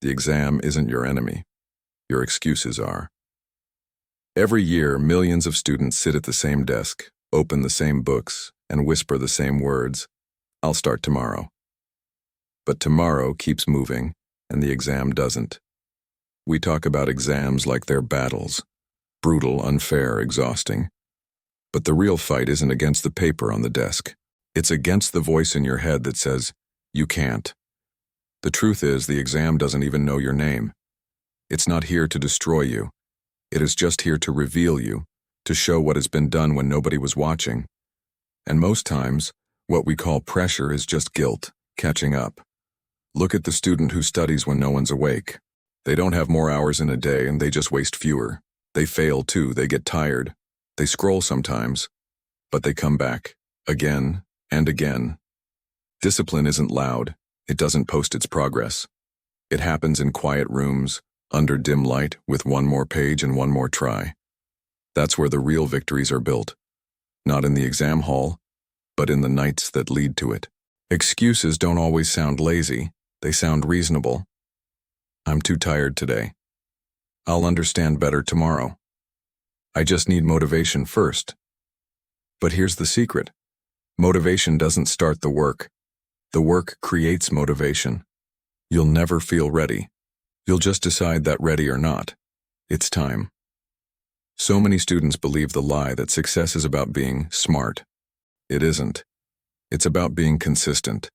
The exam isn't your enemy. Your excuses are. Every year, millions of students sit at the same desk, open the same books, and whisper the same words, "I'll start tomorrow." But tomorrow keeps moving, and the exam doesn't. We talk about exams like they're battles, brutal, unfair, exhausting. But the real fight isn't against the paper on the desk. It's against the voice in your head that says, "You can't." The truth is, the exam doesn't even know your name. It's not here to destroy you. It is just here to reveal you, to show what has been done when nobody was watching. And most times, what we call pressure is just guilt, catching up. Look at the student who studies when no one's awake. They don't have more hours in a day and they just waste fewer. They fail too, they get tired. They scroll sometimes, but they come back, again and again. Discipline isn't loud. It doesn't post its progress. It happens in quiet rooms, under dim light, with one more page and one more try. That's where the real victories are built. Not in the exam hall, but in the nights that lead to it. Excuses don't always sound lazy. They sound reasonable. "I'm too tired today. I'll understand better tomorrow. I just need motivation first." But here's the secret. Motivation doesn't start the work. The work creates motivation. You'll never feel ready. You'll just decide that ready or not. It's time. So many students believe the lie that success is about being smart. It isn't. It's about being consistent.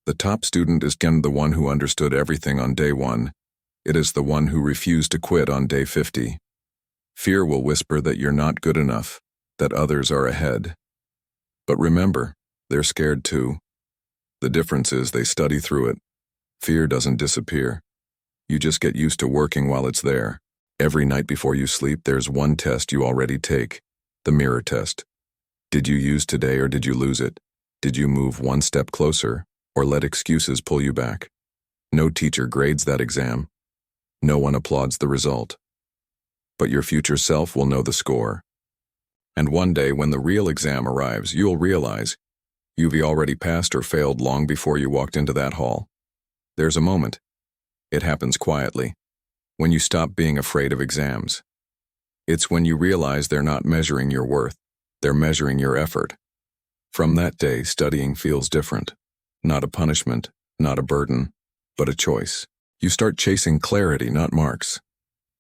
The top student is again the one who understood everything on day 1. It is the one who refused to quit on day 50. Fear will whisper that you're not good enough, that others are ahead. But remember, they're scared too. The difference is they study through it. Fear doesn't disappear. You just get used to working while it's there. Every night before you sleep, there's one test you already take, the mirror test. Did you use today or did you lose it? Did you move one step closer or let excuses pull you back? No teacher grades that exam. No one applauds the result. But your future self will know the score. And one day when the real exam arrives, you'll realize you've already passed or failed long before you walked into that hall. There's a moment. It happens quietly. When you stop being afraid of exams. It's when you realize they're not measuring your worth. They're measuring your effort. From that day, studying feels different. Not a punishment, not a burden, but a choice. You start chasing clarity, not marks.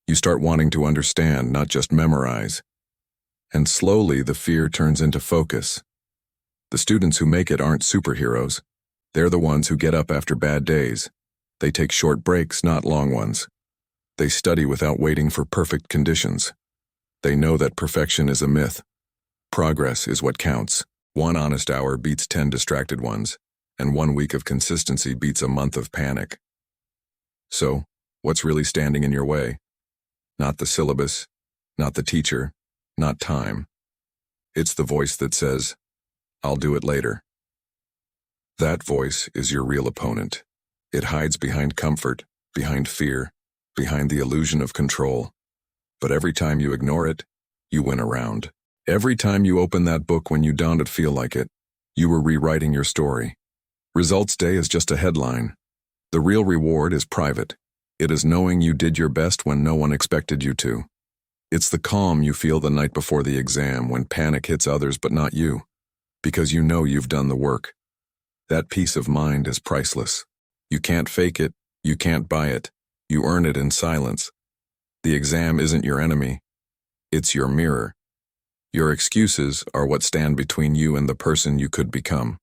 You start wanting to understand, not just memorize. And slowly the fear turns into focus. The students who make it aren't superheroes. They're the ones who get up after bad days. They take short breaks, not long ones. They study without waiting for perfect conditions. They know that perfection is a myth. Progress is what counts. 1 honest hour beats 10 distracted ones, and 1 week of consistency beats a month of panic. So, what's really standing in your way? Not the syllabus, not the teacher, not time. It's the voice that says, "I'll do it later." That voice is your real opponent. It hides behind comfort, behind fear, behind the illusion of control. But every time you ignore it, you win a round. Every time you open that book when you don't feel like it, you were rewriting your story. Results day is just a headline. The real reward is private. It is knowing you did your best when no one expected you to. It's the calm you feel the night before the exam when panic hits others but not you, because you know you've done the work. That peace of mind is priceless. You can't fake it. You can't buy it. You earn it in silence. The exam isn't your enemy. It's your mirror. Your excuses are what stand between you and the person you could become.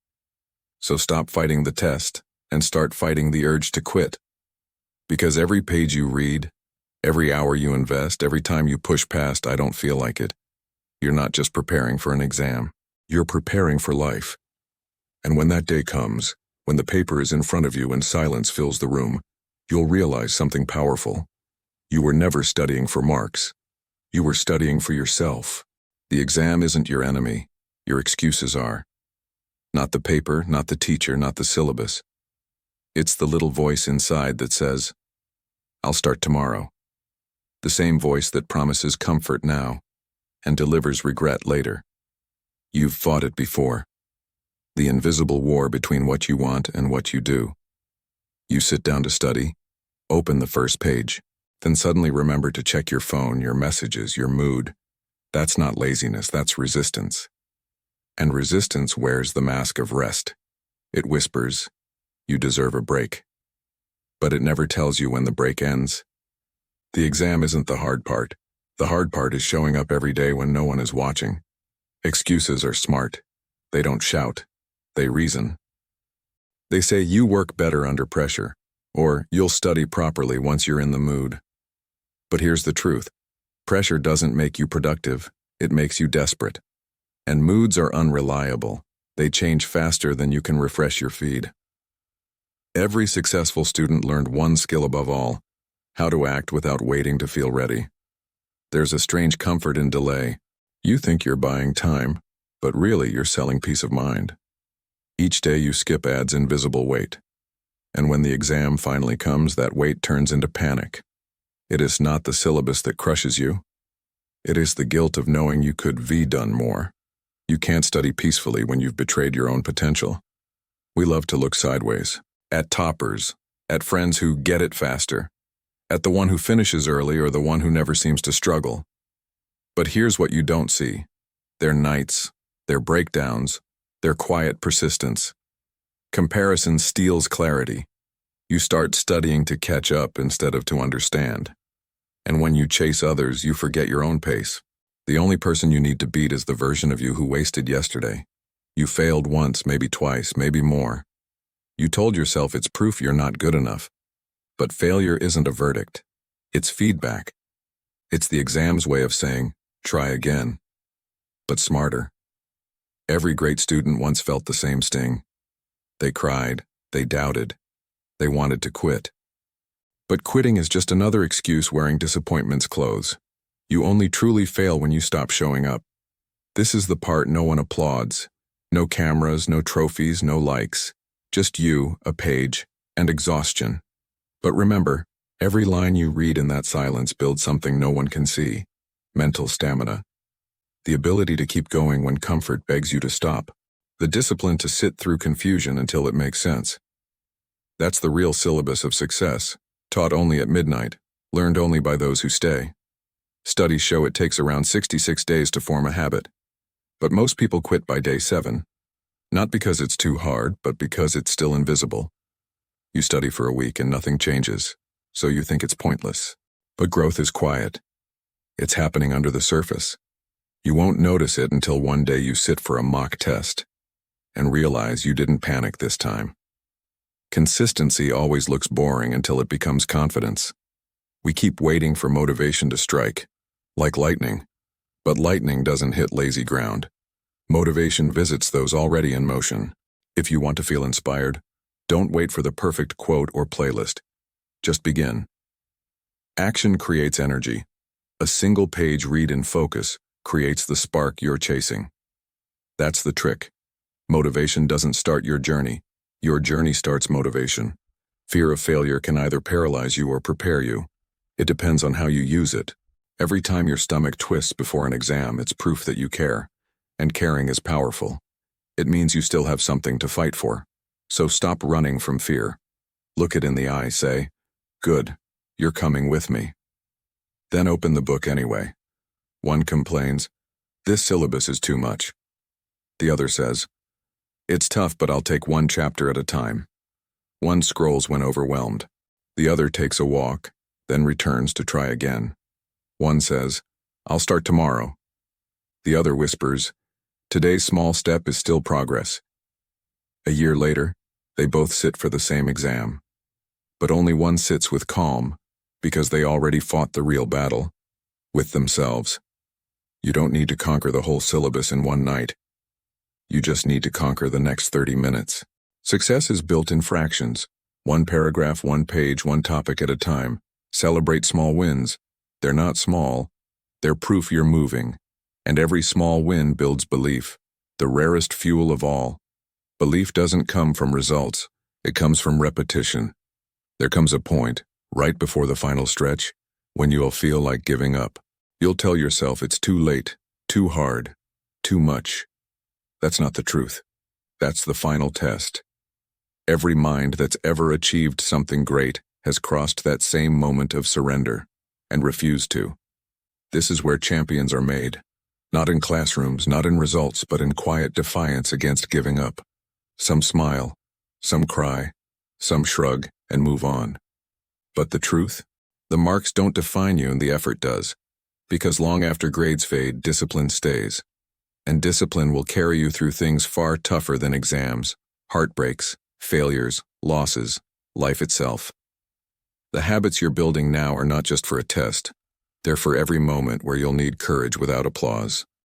So stop fighting the test and start fighting the urge to quit. Because every page you read, every hour you invest, every time you push past "I don't feel like it," you're not just preparing for an exam. You're preparing for life. And when that day comes, when the paper is in front of you and silence fills the room, you'll realize something powerful. You were never studying for marks. You were studying for yourself. The exam isn't your enemy. Your excuses are. Not the paper, not the teacher, not the syllabus. It's the little voice inside that says, "I'll start tomorrow." The same voice that promises comfort now and delivers regret later. You've fought it before. The invisible war between what you want and what you do. You sit down to study, Open the first page. Then suddenly remember to check your phone, your messages, your mood. That's not laziness, that's resistance. And resistance wears the mask of rest. It whispers, you deserve a break. But it never tells you when the break ends. The exam isn't the hard part. The hard part is showing up every day when no one is watching. Excuses are smart. They don't shout. They reason. They say you work better under pressure, or you'll study properly once you're in the mood. But here's the truth. Pressure doesn't make you productive. It makes you desperate. And moods are unreliable. They change faster than you can refresh your feed. Every successful student learned one skill above all: how to act without waiting to feel ready. There's a strange comfort in delay. You think you're buying time, but really you're selling peace of mind. Each day you skip adds invisible weight. And when the exam finally comes, that weight turns into panic. It is not the syllabus that crushes you. It is the guilt of knowing you could have done more. You can't study peacefully when you've betrayed your own potential. We love to look sideways, at toppers, at friends who get it faster, at the one who finishes early or the one who never seems to struggle. But here's what you don't see: their nights, their breakdowns, their quiet persistence. Comparison steals clarity. You start studying to catch up instead of to understand. And when you chase others, you forget your own pace. The only person you need to beat is the version of you who wasted yesterday. You failed once, maybe twice, maybe more. You told yourself it's proof you're not good enough. But failure isn't a verdict. It's feedback. It's the exam's way of saying, try again. But smarter. Every great student once felt the same sting. They cried, they doubted, they wanted to quit. But quitting is just another excuse wearing disappointment's clothes. You only truly fail when you stop showing up. This is the part no one applauds. No cameras, no trophies, no likes. Just you, a page, and exhaustion. But remember, every line you read in that silence builds something no one can see: mental stamina. The ability to keep going when comfort begs you to stop. The discipline to sit through confusion until it makes sense. That's the real syllabus of success, taught only at midnight, learned only by those who stay. Studies show it takes around 66 days to form a habit. But most people quit by day 7. Not because it's too hard, but because it's still invisible. You study for a week and nothing changes, so you think it's pointless. But growth is quiet. It's happening under the surface. You won't notice it until one day you sit for a mock test and realize you didn't panic this time. Consistency always looks boring until it becomes confidence. We keep waiting for motivation to strike, like lightning. But lightning doesn't hit lazy ground. Motivation visits those already in motion. If you want to feel inspired, don't wait for the perfect quote or playlist. Just begin. Action creates energy. A single page read in focus creates the spark you're chasing. That's the trick. Motivation doesn't start your journey. Your journey starts motivation. Fear of failure can either paralyze you or prepare you. It depends on how you use it. Every time your stomach twists before an exam, it's proof that you care. And caring is powerful. It means you still have something to fight for. So stop running from fear. Look it in the eye, say, "Good, you're coming with me." Then open the book anyway. One complains, "This syllabus is too much." The other says, "It's tough, but I'll take one chapter at a time." One scrolls when overwhelmed. The other takes a walk, then returns to try again. One says, "I'll start tomorrow." The other whispers, "Today's small step is still progress." A year later, they both sit for the same exam. But only one sits with calm, because they already fought the real battle, with themselves. You don't need to conquer the whole syllabus in one night. You just need to conquer the next 30 minutes. Success is built in fractions. One paragraph, one page, one topic at a time. Celebrate small wins. They're not small. They're proof you're moving. And every small win builds belief, the rarest fuel of all. Belief doesn't come from results. It comes from repetition. There comes a point, right before the final stretch, when you'll feel like giving up. You'll tell yourself it's too late, too hard, too much. That's not the truth. That's the final test. Every mind that's ever achieved something great has crossed that same moment of surrender and refused to. This is where champions are made. Not in classrooms, not in results, but in quiet defiance against giving up. Some smile, some cry, some shrug and move on. But the truth? The marks don't define you and the effort does. Because long after grades fade, discipline stays. And discipline will carry you through things far tougher than exams, heartbreaks, failures, losses, life itself. The habits you're building now are not just for a test. They're for every moment where you'll need courage without applause,